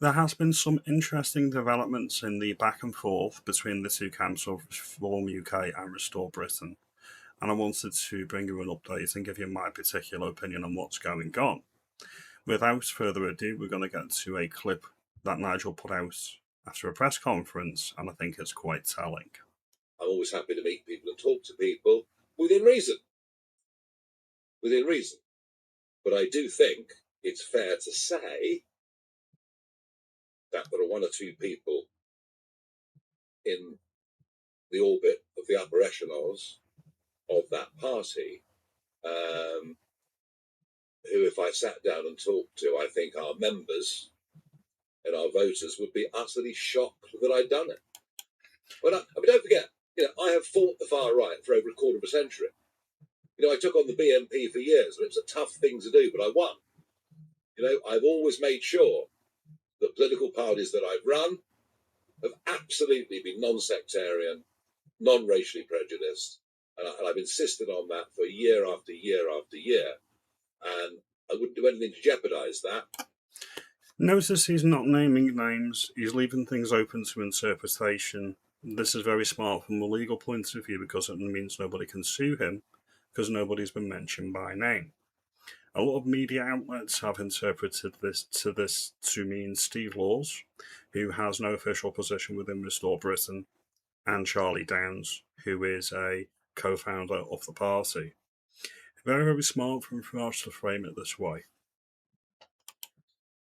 There has been some interesting developments in the back and forth between the two camps of Reform UK and Restore Britain, and I wanted to bring you an update and give you my particular opinion on what's going on. Without further ado, we're going to get to a clip that Nigel put out after a press conference, and I think it's quite telling. I'm always happy to meet people and talk to people within reason. Within reason. But I do think it's fair to say that there are one or two people in the orbit of the upper echelons of that party who, if I sat down and talked to, I think our members and our voters would be utterly shocked that I'd done it. But I mean, don't forget, I have fought the far right for over a quarter of a century. I took on the BNP for years, and it was a tough thing to do, but I won. I've always made sure that political parties that I've run have absolutely been non-sectarian, non-racially prejudiced, and I've insisted on that for year after year after year, and I wouldn't do anything to jeopardise that. Notice he's not naming names, he's leaving things open to interpretation. This is very smart from a legal point of view because it means nobody can sue him because nobody's been mentioned by name. A lot of media outlets have interpreted this to mean Steve Laws, who has no official position within Restore Britain, and Charlie Downs, who is a co-founder of the party. Very, very smart from Farage to frame it this way.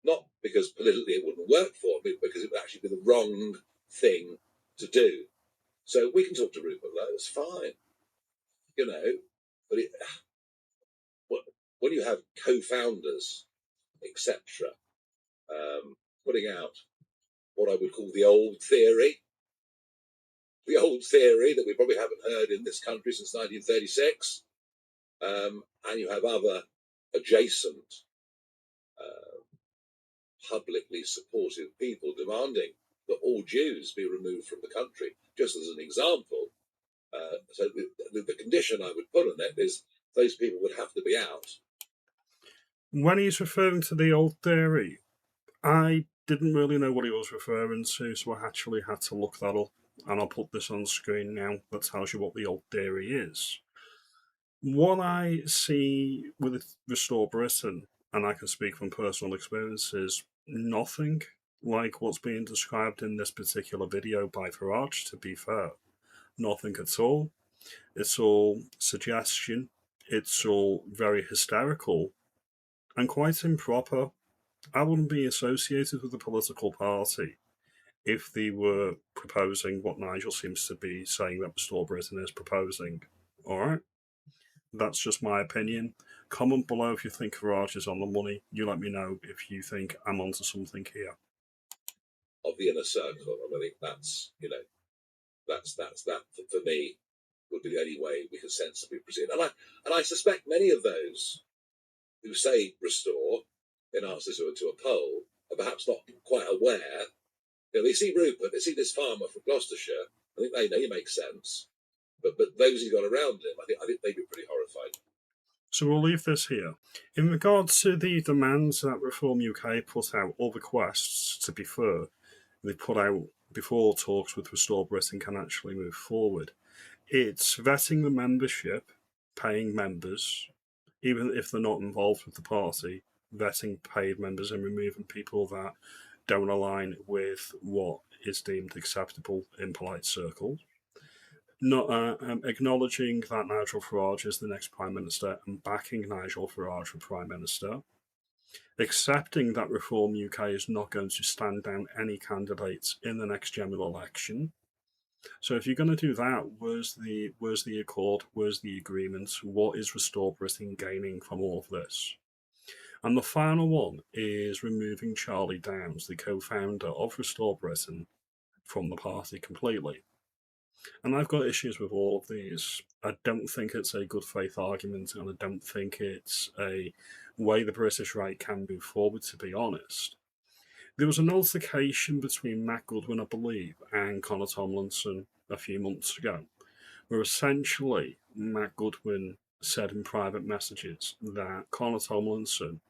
Not because politically it wouldn't work for me, because it would actually be the wrong thing to do. So we can talk to Rupert Lowe, it's fine. But when you have co-founders, etc., putting out what I would call the old theory that we probably haven't heard in this country since 1936, and you have other adjacent publicly supportive people demanding that all Jews be removed from the country, just as an example. So the condition I would put on it is those people would have to be out. When he's referring to the old theory, I didn't really know what he was referring to, so I actually had to look that up, and I'll put this on screen now that tells you what the old theory is. What I see with Restore Britain, and I can speak from personal experience, is nothing like what's being described in this particular video by Farage, to be fair. Nothing at all. It's all suggestion, it's all very hysterical, and quite improper. I wouldn't be associated with a political party if they were proposing what Nigel seems to be saying that Restore Britain is proposing. Alright? That's just my opinion. Comment below if you think Farage is on the money. You let me know if you think I'm onto something here. Of the inner circle, and I think that's that for me would be the only way we could sensibly proceed. And I suspect many of those who say restore in answer to a poll are perhaps not quite aware. They see Rupert, they see this farmer from Gloucestershire. I think they know he makes sense. But those who got around him, I think they'd be pretty horrified. So we'll leave this here. In regards to the demands that Reform UK put out, or requests, to be fair, they put out before talks with Restore Britain can actually move forward. It's vetting the membership, paying members, even if they're not involved with the party, vetting paid members and removing people that don't align with what is deemed acceptable in polite circles. Not acknowledging that Nigel Farage is the next Prime Minister and backing Nigel Farage for Prime Minister. Accepting that Reform UK is not going to stand down any candidates in the next general election. So if you're going to do that, where's the accord? Where's the agreement? What is Restore Britain gaining from all of this? And the final one is removing Charlie Downs, the co-founder of Restore Britain, from the party completely. And I've got issues with all of these. I don't think it's a good faith argument, and I don't think it's a way the British right can move forward, to be honest. There was an altercation between Matt Goodwin, I believe, and Connor Tomlinson a few months ago, where essentially Matt Goodwin said in private messages that Connor Tomlinson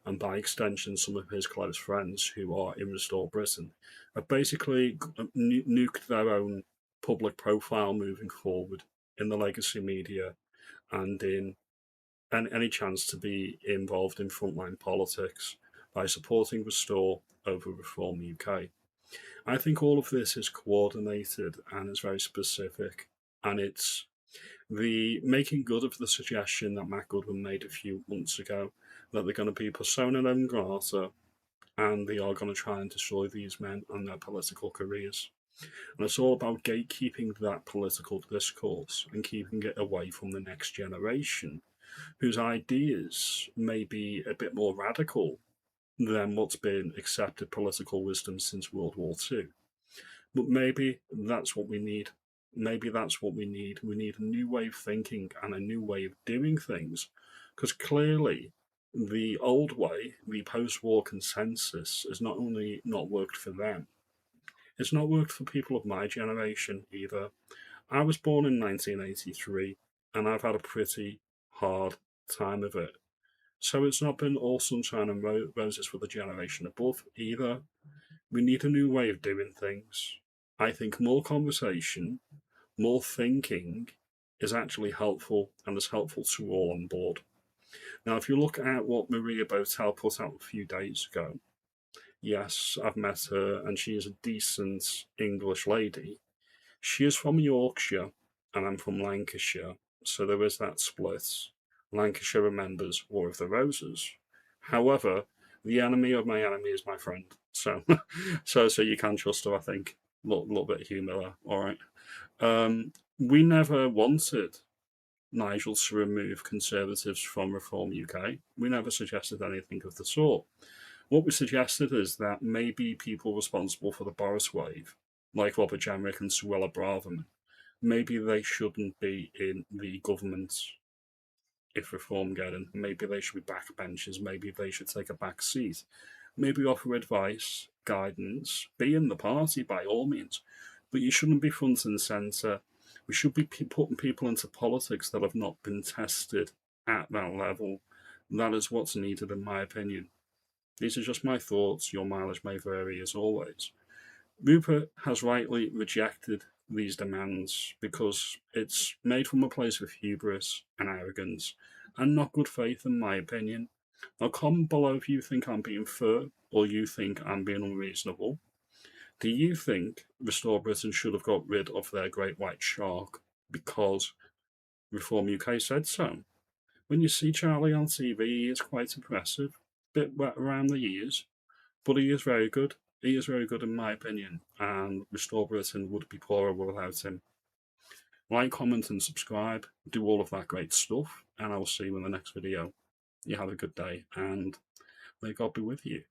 and by extension some of his close friends who are in Restore Britain, have basically nuked their own public profile moving forward in the legacy media and in any chance to be involved in frontline politics by supporting Restore over Reform UK. I think all of this is coordinated and is very specific, and it's the making good of the suggestion that Matt Goodwin made a few months ago that they're going to be persona non grata and they are going to try and destroy these men and their political careers. And it's all about gatekeeping that political discourse and keeping it away from the next generation, whose ideas may be a bit more radical than what's been accepted political wisdom since World War II. But maybe that's what we need. Maybe that's what we need. We need a new way of thinking and a new way of doing things. Because clearly, the old way, the post war consensus, has not only not worked for them, it's not worked for people of my generation either. I was born in 1983 and I've had a pretty hard time of it. So it's not been all sunshine and roses for the generation above either. We need a new way of doing things. I think more conversation, more thinking is actually helpful and is helpful to all on board. Now, if you look at what Maria Botel put out a few days ago, yes, I've met her and she is a decent English lady. She is from Yorkshire and I'm from Lancashire, so there is that split. Lancashire remembers War of the Roses. However, the enemy of my enemy is my friend. So, so you can trust her. I think little bit of humour there. All right. We never wanted Nigel to remove Conservatives from Reform UK. We never suggested anything of the sort. What we suggested is that maybe people responsible for the Boris wave, like Robert Jenrick and Suella Braverman, maybe they shouldn't be in the government if reform getting. Maybe they should be backbenchers. Maybe they should take a back seat. Maybe offer advice, guidance, be in the party by all means. But you shouldn't be front and centre. We should be putting people into politics that have not been tested at that level. That is what's needed, in my opinion. These are just my thoughts. Your mileage may vary as always. Rupert has rightly rejected these demands because it's made from a place of hubris and arrogance and not good faith, in my opinion. Now, comment below if you think I'm being fair or you think I'm being unreasonable. Do you think Restore Britain should have got rid of their great white shark because Reform UK said so? When you see Charlie on TV, he is quite impressive, bit wet around the ears, but he is very good. He is very good in my opinion, and Restore Britain would be poorer without him. Like, comment, and subscribe. Do all of that great stuff, and I will see you in the next video. You have a good day, and may God be with you.